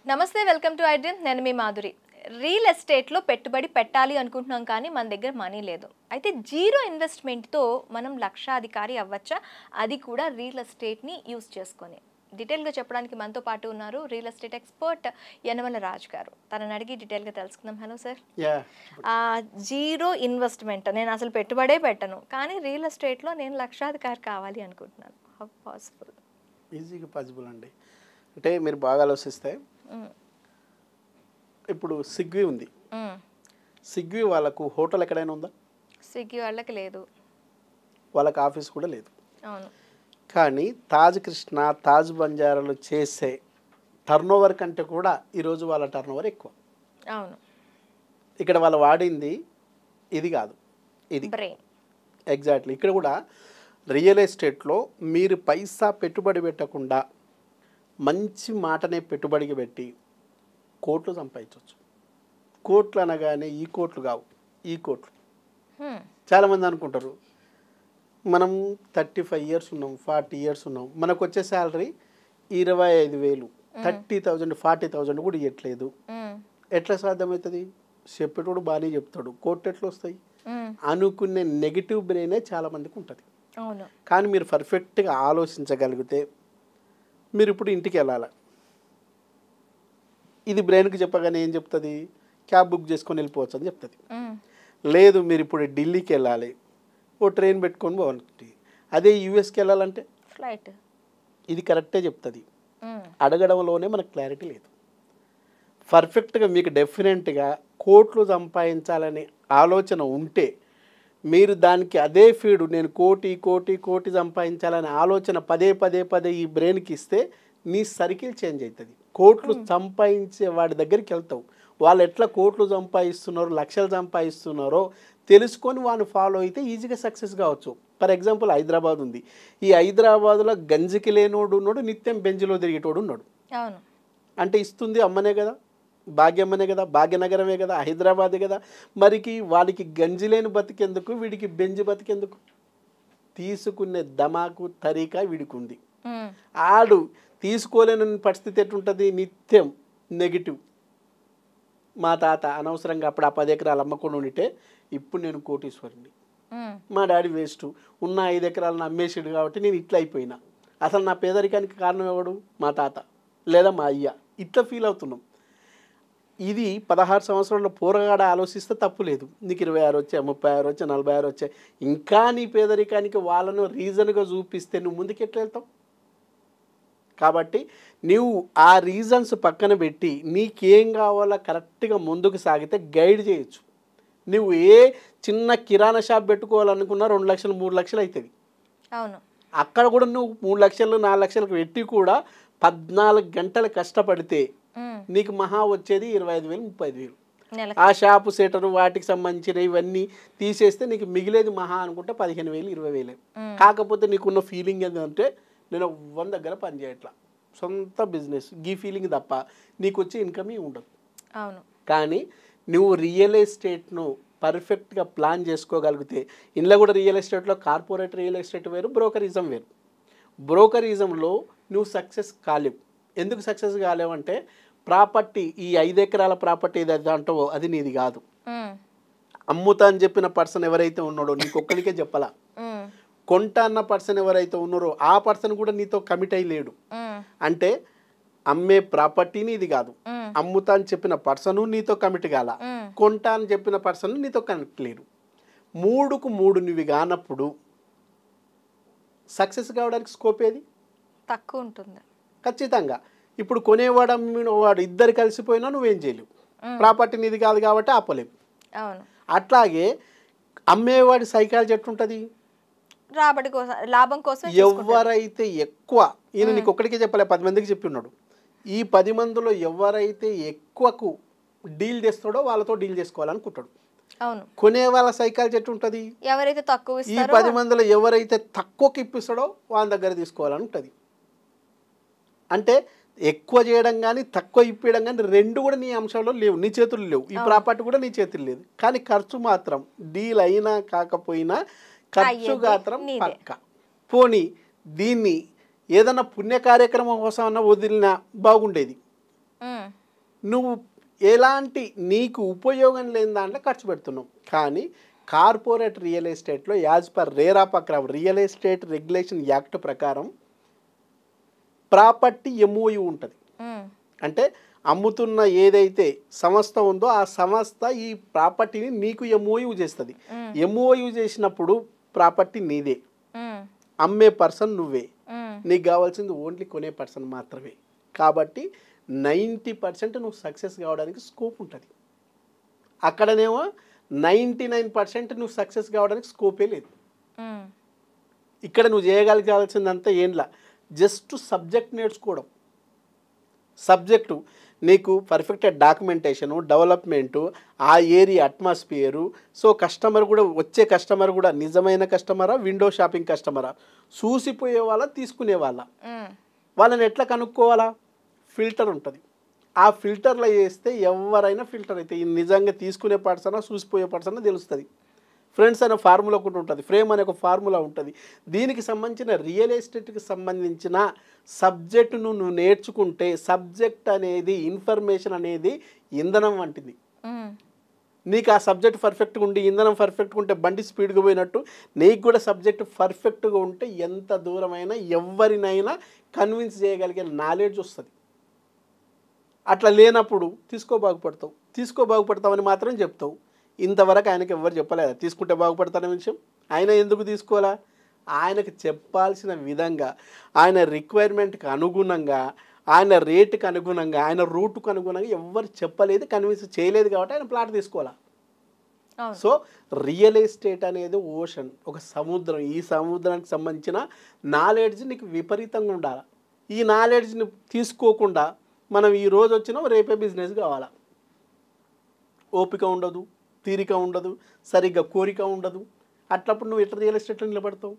నమస్తే, welcome to iDream. నేను మీ Madhuri. Real ఎస్టేట్లో పెట్టుబడి పెట్టాలి అనుకుంటున్నాం, కానీ మన దగ్గర మనీ లేదు. అయితే జీరో ఇన్వెస్ట్మెంట్తో మనం లక్షాధికారి అవ్వచ్చా, అది కూడా రియల్ ఎస్టేట్ని యూస్ చేసుకొని? డీటెయిల్గా చెప్పడానికి మనతో పాటు ఉన్నారు real estate expert Yanamala Raj గారు. తనని అడిగి డీటెయిల్గా తెలుసుకుందాం. Hello sir. జీరో ఇన్వెస్ట్మెంట్, నేను అసలు పెట్టుబడే పెట్టను, కానీ రియల్ ఎస్టేట్లో నేను లక్షాధికారి కావాలి అనుకుంటున్నాను. How possible? ఈజీగా పాసిబుల్ అండి. అంటే మీరు బాగా ఆలోచిస్తే ఇప్పుడు స్విగ్గీ ఉంది. స్విగ్గీ వాళ్ళకు హోటల్ ఎక్కడైనా ఉందా? స్విగ్గీ వాళ్ళకి లేదు, వాళ్ళకి ఆఫీస్ కూడా లేదు. అవును. కానీ తాజ్ కృష్ణ, తాజ్ బంజారాలు చేసే టర్నోవర్ కంటే కూడా ఈరోజు వాళ్ళ టర్నోవర్ ఎక్కువ. అవును. ఇక్కడ వాళ్ళు వాడింది ఇది కాదు, ఇది బ్రెయిన్. ఎగ్జాక్ట్లీ. ఇక్కడ కూడా రియల్ ఎస్టేట్లో మీరు పైసా పెట్టుబడి పెట్టకుండా మంచి మాటనే పెట్టుబడికి పెట్టి కోట్లు సంపాదించవచ్చు. కోట్లు అనగానే ఈ కోట్లు కావు, ఈ కోట్లు. చాలామంది అనుకుంటారు మనం 35 years ఉన్నాం, 40 years ఉన్నాం, మనకు వచ్చే శాలరీ 25,000, 30,000, 40,000 కూడా ఇవ్వట్లేదు. ఎట్లా సాధ్యమవుతుంది? చెప్పేటోడు బాగానే చెప్తాడు, కోట్లు ఎట్లా వస్తాయి అనుకునే నెగిటివ్ బ్రెయినే చాలామందికి ఉంటుంది. కానీ మీరు పర్ఫెక్ట్గా ఆలోచించగలిగితే మీరు ఇప్పుడు ఇంటికి వెళ్ళాలి. ఇది బ్రెయిన్కి చెప్పగానే ఏం చెప్తుంది? క్యాబ్ బుక్ చేసుకొని వెళ్ళిపోవచ్చు అని చెప్తుంది. లేదు మీరు ఇప్పుడు ఢిల్లీకి వెళ్ళాలి, ఓ ట్రైన్ పెట్టుకొని పోవాలి. అదే యూఎస్కి వెళ్ళాలంటే ఫ్లైట్. ఇది కరెక్టే చెప్తుంది. అడగడంలోనే మనకు క్లారిటీ లేదు. పర్ఫెక్ట్గా మీకు డెఫినెట్గా కోట్లు సంపాదించాలనే ఆలోచన ఉంటే మీరు దానికి అదే ఫీడ్, నేను కోటి కోటి కోటి సంపాదించాలనే ఆలోచన పదే పదే పదే ఈ బ్రెయిన్కి ఇస్తే నీ సర్కిల్ చేంజ్ అవుతుంది. కోట్లు సంపాదించే వాడి దగ్గరికి వెళ్తావు. వాళ్ళు ఎట్లా కోట్లు సంపాదిస్తున్నారో, లక్షలు సంపాదిస్తున్నారో తెలుసుకొని వాడిని ఫాలో అయితే ఈజీగా సక్సెస్ కావచ్చు. ఫర్ ఎగ్జాంపుల్ హైదరాబాద్ ఉంది. ఈ హైదరాబాద్లో గంజికి లేనోడు ఉన్నాడు, నిత్యం బెంజ్లో తిరిగేటోడు ఉన్నాడు. అంటే ఇస్తుంది అమ్మనే కదా, భాగ్యమ్మనే కదా, భాగ్యనగరమే కదా, హైదరాబాదే కదా. మరికి వాడికి గంజి లేని బతికెందుకు, వీడికి బెంజి బతికెందుకు? తీసుకునే దమాకు తరీకా వీడికి ఉంది. ఆడు తీసుకోలేని పరిస్థితి ఎట్లుంటుంది? నిత్యం నెగిటివ్. మా తాత అనవసరంగా అప్పుడు ఆ 10 ఎకరాలు అమ్మకుండా ఉంటే ఇప్పుడు నేను కోటీశ్వరుని, మా డాడీ వేస్ట్, ఉన్న 5 ఎకరాలను అమ్మేసాడు కాబట్టి నేను ఇట్లా అయిపోయినా. అసలు నా పేదరికానికి కారణం ఎవడు? మా తాత లేదా మా అయ్య. ఇట్లా ఫీల్ అవుతున్నాం. ఇది 16 సంవత్సరాల పోరగాడ ఆలోచిస్తే తప్పు లేదు. నీకు 26 వచ్చాయి, 36 వచ్చాయి, 46 వచ్చాయి. ఇంకా నీ పేదరికానికి వాళ్ళను రీజన్గా చూపిస్తే నువ్వు ముందుకు ఎట్లా వెళ్తావు? కాబట్టి నువ్వు ఆ రీజన్స్ పక్కన పెట్టి నీకేం కావాలో కరెక్ట్గా ముందుకు సాగితే గైడ్ చేయొచ్చు. నువ్వు ఏ చిన్న కిరాణా షాప్ పెట్టుకోవాలనుకున్నా 2 లక్షలు 3 లక్షలు అవుతుంది. అవును. అక్కడ కూడా నువ్వు 3 లక్షలు 4 లక్షలకు పెట్టి కూడా 14 గంటలు కష్టపడితే నీకు మహా వచ్చేది 25,000 30,000. ఆ షాపు సెటరు వాటికి సంబంధించిన ఇవన్నీ తీసేస్తే నీకు మిగిలేది మహా అనుకుంటే 15,000 20,000. కాకపోతే నీకున్న ఫీలింగ్ ఏంటంటే నేను 1 దగ్గర పని చేయట్లా, సొంత బిజినెస్, ఈ ఫీలింగ్ తప్ప నీకు వచ్చే ఇన్కమ్ ఉండదు. అవును. కానీ నువ్వు రియల్ ఎస్టేట్ను పర్ఫెక్ట్గా ప్లాన్ చేసుకోగలిగితే, ఇందులో కూడా రియల్ ఎస్టేట్లో కార్పొరేట్ రియల్ ఎస్టేట్ వేరు, బ్రోకరిజం వేరు. బ్రోకరిజంలో నువ్వు సక్సెస్ కాలేవు. ఎందుకు సక్సెస్ కాలేవంటే ప్రాపర్టీ, ఈ 5 ఎకరాల ప్రాపర్టీ ఏదైతే అంటావో అది నీది కాదు. అమ్ముతా అని చెప్పిన పర్సన్ ఎవరైతే ఉన్నాడో నీకు ఒక్కడికే చెప్పాలా. కొంట అన్న పర్సన్ ఎవరైతే ఉన్నారో ఆ పర్సన్ కూడా నీతో కమిట్ అయ్యి లేడు. అంటే అమ్మే ప్రాపర్టీని ఇది కాదు, అమ్ముతా అని చెప్పిన పర్సను నీతో కమిట్ కాల, కొంట అని చెప్పిన పర్సన్ నీతో కమిట్ లేడు. 3కు 3 నువ్వు కానప్పుడు సక్సెస్ కావడానికి స్కోప్ ఏది? తక్కువ ఉంటుంది ఖచ్చితంగా. ఇప్పుడు కొనేవాడు అమ్మినవాడు ఇద్దరు కలిసిపోయినా నువ్వేం చేయలేవు. ప్రాపర్టీ నీది కాదు కాబట్టి ఆపలేవు. అట్లాగే అమ్మేవాడి సైకాలజీ ఎట్లుంటుంది? రాబడి కోసం, లాభం కోసం. ఎవరైతే ఎక్కువ, ఈయన నీకు ఒక్కడికే చెప్పలే, 10 మందికి చెప్పి ఉన్నాడు. ఈ 10 మందిలో ఎవరైతే ఎక్కువకు డీల్ చేస్తాడో వాళ్ళతో డీల్ చేసుకోవాలనుకుంటాడు. అవును. కొనే వాళ్ళ సైకాలజీ ఎట్లుంటుంది? ఎవరైతే తక్కువ, ఈ 10 మందిలో ఎవరైతే తక్కువకి ఇప్పిస్తాడో వాళ్ళ దగ్గర తీసుకోవాలని ఉంటుంది. అంటే ఎక్కువ చేయడం కానీ తక్కువ ఇప్పించడం కానీ రెండు కూడా నీ అంశంలో లేవు, నీ చేతుల్లో లేవు. ఈ ప్రాపర్టీ కూడా నీ చేతుల్లో లేదు. కానీ ఖర్చు మాత్రం డీల్ అయినా కాకపోయినా ఖర్చు మాత్రం పక్క. పోనీ దీన్ని ఏదన్నా పుణ్య కార్యక్రమం కోసం అన్న వదిలినా బాగుండేది. నువ్వు ఎలాంటి నీకు ఉపయోగం లేని దాంట్లో ఖర్చు పెడుతున్నావు. కానీ కార్పొరేట్ రియల్ ఎస్టేట్లో యాజ్ పర్ రేరా ప్రకారం రియల్ ఎస్టేట్ రెగ్యులేషన్ యాక్ట్ ప్రకారం ప్రాపర్టీ ఎంఓయు ఉంటుంది. అంటే అమ్ముతున్న ఏదైతే సంస్థ ఉందో ఆ సంస్థ ఈ ప్రాపర్టీని నీకు ఎంఓయు చేస్తుంది. ఎంఓయు చేసినప్పుడు ప్రాపర్టీ నీదే, అమ్మే పర్సన్ నువ్వే, నీకు కావాల్సింది ఓన్లీ కొనే పర్సన్ మాత్రమే. కాబట్టి 90% నువ్వు సక్సెస్ కావడానికి స్కోప్ ఉంటుంది. అక్కడనేమో 99% నువ్వు సక్సెస్ కావడానికి స్కోపే లేదు. ఇక్కడ నువ్వు చేయగలగాల్సిందంతా ఏంలా జస్ట్ సబ్జెక్ట్ నేర్చుకోవడం. సబ్జెక్టు నీకు పర్ఫెక్ట్ డాక్యుమెంటేషను, డెవలప్మెంటు, ఆ ఏరియా అట్మాస్ఫియరు. సో కస్టమర్ కూడా వచ్చే కస్టమర్ కూడా నిజమైన కస్టమరా, విండో షాపింగ్ కస్టమరా, చూసిపోయే వాళ్ళ తీసుకునే వాళ్ళని ఎట్లా కనుక్కోవాలా? ఫిల్టర్ ఉంటుంది. ఆ ఫిల్టర్లో చేస్తే ఎవరైనా ఫిల్టర్ అయితే ఈ నిజంగా తీసుకునే పర్సనా చూసిపోయే పర్సనా తెలుస్తుంది. ఫ్రెండ్స్ అనే ఫార్ములా ఒకటి ఉంటుంది, ఫ్రేమ్ అనే ఒక ఫార్ములా ఉంటుంది. దీనికి సంబంధించిన రియల్ ఎస్టేట్కి సంబంధించిన సబ్జెక్టును నువ్వు నేర్చుకుంటే సబ్జెక్ట్ అనేది ఇన్ఫర్మేషన్ అనేది ఇంధనం వంటిది. నీకు ఆ సబ్జెక్ట్ పర్ఫెక్ట్గా ఉండి ఇంధనం పర్ఫెక్ట్గా ఉంటే బండి స్పీడ్గా పోయినట్టు నీకు కూడా సబ్జెక్ట్ పర్ఫెక్ట్గా ఉంటే ఎంత దూరమైనా ఎవరినైనా కన్విన్స్ చేయగలిగే నాలెడ్జ్ వస్తుంది. అట్లా లేనప్పుడు తీసుకోబాగుపడతావని మాత్రం చెప్తావు. ఇంతవరకు ఆయనకి ఎవరు చెప్పలేదు తీసుకుంటే బాగుపడతానే విషయం. ఆయన ఎందుకు తీసుకోవాలా? ఆయనకు చెప్పాల్సిన విధంగా, ఆయన రిక్వైర్మెంట్కి అనుగుణంగా, ఆయన రేటుకి అనుగుణంగా, ఆయన రూట్కు అనుగుణంగా ఎవరు చెప్పలేదు, కన్విన్స్ చేయలేదు కాబట్టి ఆయన ప్లాట్ తీసుకోవాలా. సో రియల్ ఎస్టేట్ అనేది ఓషన్, ఒక సముద్రం. ఈ సముద్రానికి సంబంధించిన నాలెడ్జ్ నీకు విపరీతంగా ఉండాలి. ఈ నాలెడ్జ్ని తీసుకోకుండా మనం ఈ రోజు వచ్చినా రేపే బిజినెస్ కావాలా, ఓపిక ఉండదు, తీరిక ఉండదు, సరిగ్గా కోరిక ఉండదు. అట్లప్పుడు నువ్వు ఎట్లా రియల్ ఎస్టేట్లో నిలబడతావు?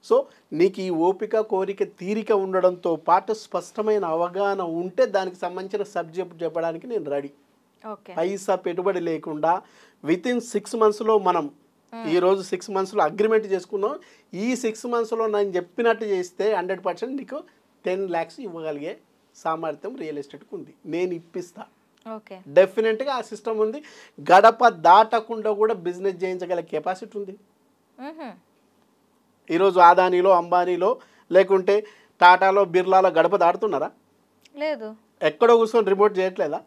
సో నీకు ఈ ఓపిక, కోరిక, తీరిక ఉండడంతో పాటు స్పష్టమైన అవగాహన ఉంటే దానికి సంబంధించిన సబ్జెక్ట్ చెప్పడానికి నేను రెడీ. పైసా పెట్టుబడి లేకుండా వితిన్ 6 monthsలో మనం ఈరోజు 6 monthsలో అగ్రిమెంట్ చేసుకున్నాం. ఈ 6 monthsలో నేను చెప్పినట్టు చేస్తే 100% నీకు 10 lakhs ఇవ్వగలిగే సామర్థ్యం రియల్ ఎస్టేట్కి ఉంది. నేను ఇప్పిస్తా. డెఫినెట్గా ఆ సిస్టమ్ ఉంది. గడప దాటకుండా కూడా బిజినెస్ చేయించగల కెపాసిటీ ఉంది. ఈరోజు ఆదానీలో, అంబానీలో, లేకుంటే టాటాలో, బిర్లాలో గడప దాటుతున్నారా? లేదు. ఎక్కడో కూర్చొని రిమోట్ చేయట్లేదా?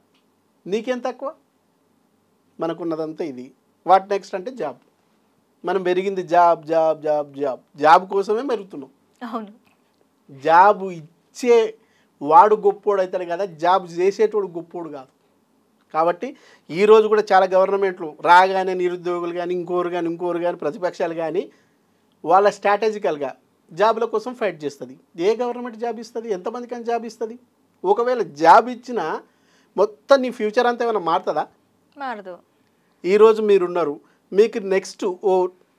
నీకేం తక్కువ? మనకున్నదంతా ఇది. వాట్ నెక్స్ట్ అంటే జాబ్. మనం పెరిగింది job job job job job కోసమే పెరుగుతున్నాం. అవును. జాబ్ ఇచ్చే వాడు గొప్పోడు అవుతాడు కదా, జాబ్ చేసేటోడు గొప్పోడు కాదు. కాబట్టి ఈరోజు కూడా చాలా గవర్నమెంట్లు రాగానే నిరుద్యోగులు కానీ ఇంకోరు కానీ ప్రతిపక్షాలు కానీ వాళ్ళ స్ట్రాటజికల్గా జాబ్ల కోసం ఫైట్ చేస్తుంది. ఏ గవర్నమెంట్ జాబ్ ఇస్తుంది? ఎంతమందికి అని జాబ్ ఇస్తుంది? ఒకవేళ జాబ్ ఇచ్చినా మొత్తం నీ ఫ్యూచర్ అంతా ఏమైనా మారుతుందా? మారదు. ఈరోజు మీరున్నారు, మీకు నెక్స్ట్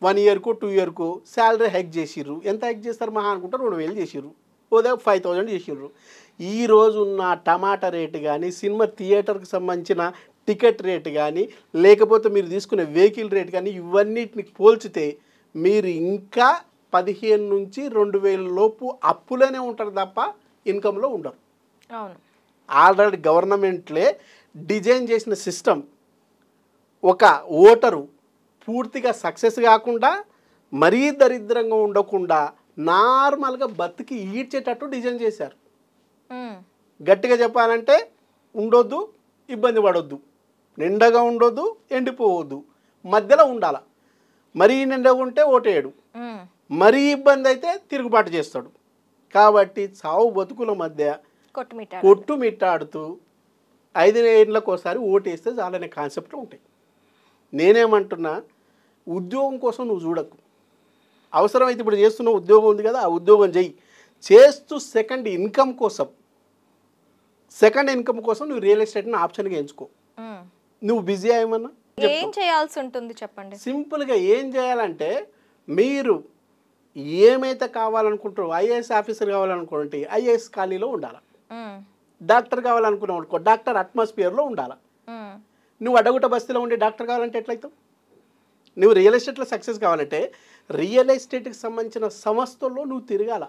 1 yearకు 2 yearకు శాలరీ హైక్ చేసిర్రు. ఎంత హైక్ చేస్తారు? మహా అనుకుంటారు 2,000 చేసిర్రు, ఓదే 5,000 చేసిర్రు. ఈరోజు ఉన్న టమాటా రేటు కానీ, సినిమా థియేటర్కి సంబంధించిన టికెట్ రేటు కానీ, లేకపోతే మీరు తీసుకునే వెహికల్ రేటు కానీ, ఇవన్నిటిని పోల్చితే మీరు ఇంకా 15,000 నుంచి 2,000 లోపు అప్పులోనే ఉంటారు తప్ప ఇన్కంలో ఉండరు. అవును. ఆల్రెడీ గవర్నమెంట్లే డిజైన్ చేసిన సిస్టమ్ ఒక ఓటరు పూర్తిగా సక్సెస్ కాకుండా, మరీ దరిద్రంగా ఉండకుండా, నార్మల్గా బతికి ఈడ్చేటట్టు డిజైన్ చేశారు. గట్టిగా చెప్పాలంటే ఉండొద్దు, ఇబ్బంది పడొద్దు, నిండగా ఉండొద్దు, ఎండిపోవద్దు, మధ్యలో ఉండాల. మరీ నిండగా ఉంటే ఓటేయడు, మరీ ఇబ్బంది అయితే తిరుగుబాటు చేస్తాడు. కాబట్టి చావు బతుకుల మధ్య కొట్టుమిట్టాడుతూ 5 ఏళ్ళకి ఒకసారి ఓటేస్తే చాలనే కాన్సెప్ట్లు ఉంటాయి. నేనేమంటున్నా, ఉద్యోగం కోసం నువ్వు చూడకు. అవసరమైతే ఇప్పుడు చేస్తున్న ఉద్యోగం ఉంది కదా, ఆ ఉద్యోగం చెయ్యి. చేస్తూ సెకండ్ ఇన్కమ్ కోసం నువ్వు రియల్ ఎస్టేట్ని ఆప్షన్గా ఎంచుకో. నువ్వు బిజీ ఏమన్నా ఏం చేయాల్సి ఉంటుంది చెప్పండి. సింపుల్గా ఏం చేయాలంటే, మీరు ఏమైతే కావాలనుకుంటారో, ఐఏఎస్ ఆఫీసర్ కావాలనుకుంటే ఐఏఎస్ ఖాళీలో ఉండాలి. డాక్టర్ కావాలనుకున్నావు అనుకో, డాక్టర్ అట్మాస్ఫియర్లో ఉండాలి. నువ్వు అడగుట బస్తీలో ఉండి డాక్టర్ కావాలంటే ఎట్లయితావు? నువ్వు రియల్ ఎస్టేట్లో సక్సెస్ కావాలంటే రియల్ ఎస్టేట్కి సంబంధించిన సంస్థల్లో నువ్వు తిరగాల.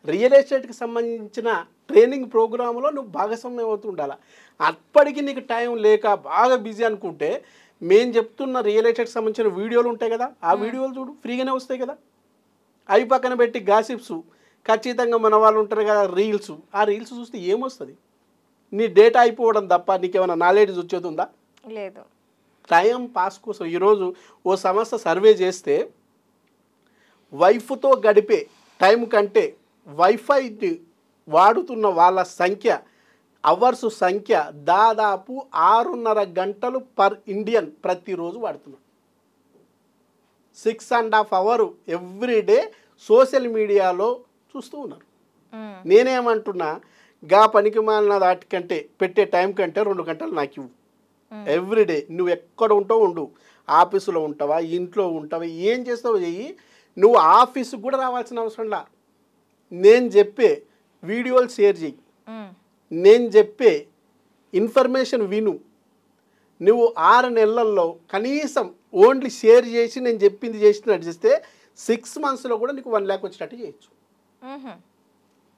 రియల్ ఎస్టేట్కి సంబంధించిన ట్రైనింగ్ ప్రోగ్రాంలో నువ్వు భాగస్వామ్యం అవుతూ ఉండాలి. అప్పటికి నీకు టైం లేక బాగా బిజీ అనుకుంటే మేము చెప్తున్న రియల్ ఎస్టేట్కి సంబంధించిన వీడియోలు ఉంటాయి కదా, ఆ వీడియోలు చూడు, ఫ్రీగానే వస్తాయి కదా. అవి పక్కన పెట్టి గాసిప్స్, ఖచ్చితంగా మన వాళ్ళు ఉంటారు కదా రీల్స్, ఆ రీల్స్ చూస్తే ఏమొస్తుంది? నీ డేటా అయిపోవడం తప్ప నీకేమైనా నాలెడ్జ్ వచ్చేది ఉందా? లేదు. టైం పాస్ కోసం ఈరోజు ఓ సంస్థ సర్వే చేస్తే వైఫ్తో గడిపే టైం కంటే వైఫై వాడుతున్న వాళ్ళ సంఖ్య, అవర్స్ సంఖ్య దాదాపు 6.5 గంటలు పర్ ఇండియన్ ప్రతిరోజు వాడుతున్నారు. 6.5 hours ఎవ్రీడే సోషల్ మీడియాలో చూస్తూ ఉన్నారు. నేనేమంటున్నా, గా పనికి మాలిన వాటికంటే పెట్టే టైం కంటే 2 గంటలు నాకు ఇవ్వు ఎవ్రీడే. నువ్వు ఎక్కడ ఉంటావు ఉండు, ఆఫీసులో ఉంటావా, ఇంట్లో ఉంటావా, ఏం చేస్తావో చెయ్యి. నువ్వు ఆఫీసుకు కూడా రావాల్సిన అవసరంలా. నేను చెప్పే వీడియోలు షేర్ చెయ్యి, నేను చెప్పే ఇన్ఫర్మేషన్ విను. నువ్వు 6 నెలల్లో కనీసం ఓన్లీ షేర్ చేసి నేను చెప్పింది చేసినట్టు చేస్తే 6 monthsలో కూడా నీకు 1 lakh వచ్చేటట్టు చేయొచ్చు.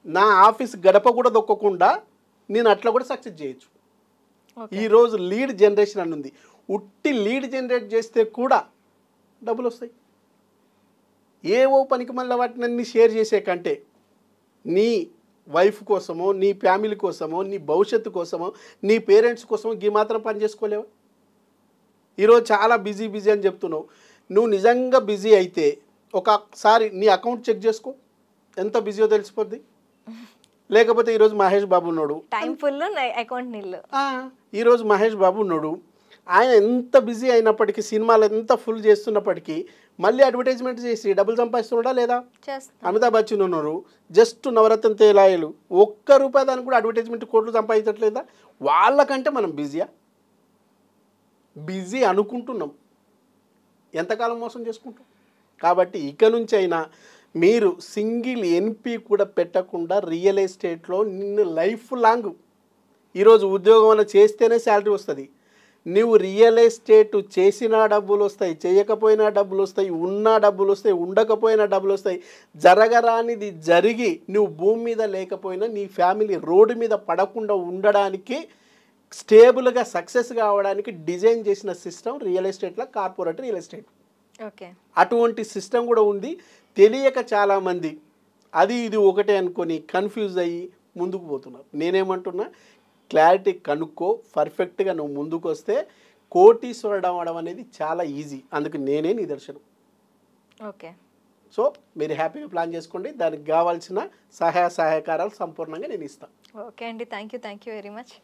నా ఆఫీస్ గడప కూడా దొక్కకుండా నేను అట్లా కూడా సక్సెస్ చేయొచ్చు. ఈరోజు లీడ్ జనరేషన్ అని ఉంది. ఉట్టి లీడ్ జనరేట్ చేస్తే కూడా డబ్బులు వస్తాయి. ఏవో పనికి మళ్ళీ వాటిని అన్ని షేర్ చేసే కంటే నీ వైఫ్ కోసమో, నీ ఫ్యామిలీ కోసమో, నీ భవిష్యత్తు కోసమో, నీ పేరెంట్స్ కోసమో ఈ మాత్రం పని చేసుకోలేవా? ఈరోజు చాలా బిజీ అని చెప్తున్నావు. నువ్వు నిజంగా బిజీ అయితే ఒకసారి నీ అకౌంట్ చెక్ చేసుకో, ఎంత బిజీయో తెలిసిపోద్ది. లేకపోతే ఈరోజు మహేష్ బాబు ఉన్నాడు, టైం ఫుల్, అకౌంట్ నిల్లు. ఈరోజు మహేష్ బాబు ఉన్నాడు, ఆయన ఎంత బిజీ అయినప్పటికీ, సినిమాలు ఎంత ఫుల్ చేస్తున్నప్పటికీ మళ్ళీ అడ్వర్టైజ్మెంట్ చేసి డబ్బులు సంపాదిస్తున్నాడా లేదా? అమితాబ్ బచ్చన్ ఉన్నారు, జస్ట్ నవరత్న తేలాయిలు, ₹1 దానికి కూడా అడ్వర్టైజ్మెంట్ కోట్లు సంపాదించట్లేదా? వాళ్ళకంటే మనం బిజీ అనుకుంటున్నాం. ఎంతకాలం మోసం చేసుకుంటాం? కాబట్టి ఇక నుంచి అయినా మీరు సింగిల్ ఎన్పి కూడా పెట్టకుండా రియల్ ఎస్టేట్లో నిన్ను లైఫ్ లాంగ్, ఈరోజు ఉద్యోగం అన్న చేస్తేనే శాలరీ వస్తుంది. నువ్వు రియల్ ఎస్టేట్ చేసినా డబ్బులు వస్తాయి, చేయకపోయినా డబ్బులు వస్తాయి, ఉన్నా డబ్బులు వస్తాయి, ఉండకపోయినా డబ్బులు వస్తాయి. జరగరానిది జరిగి నువ్వు భూమి మీద లేకపోయినా నీ ఫ్యామిలీ రోడ్డు మీద పడకుండా ఉండడానికి, స్టేబుల్గా సక్సెస్ కావడానికి డిజైన్ చేసిన సిస్టమ్ రియల్ ఎస్టేట్లో కార్పొరేట్ రియల్ ఎస్టేట్. ఓకే, అటువంటి సిస్టమ్ కూడా ఉంది. తెలియక చాలామంది అది ఇది ఒకటే అనుకొని కన్ఫ్యూజ్ అయ్యి ముందుకు పోతున్నారు. నేనేమంటున్నా, క్లారిటీ కనుక్కో, పర్ఫెక్ట్గా నువ్వు ముందుకు వస్తే కోటీశ్వరుడు అవ్వడం అనేది చాలా ఈజీ. అందుకు నేనే నిదర్శనం. ఓకే, సో మీరు హ్యాపీగా ప్లాన్ చేసుకోండి. దానికి కావాల్సిన సహాయకారాలు సంపూర్ణంగా నేను ఇస్తాను. ఓకే అండి, థ్యాంక్ యూ వెరీ మచ్.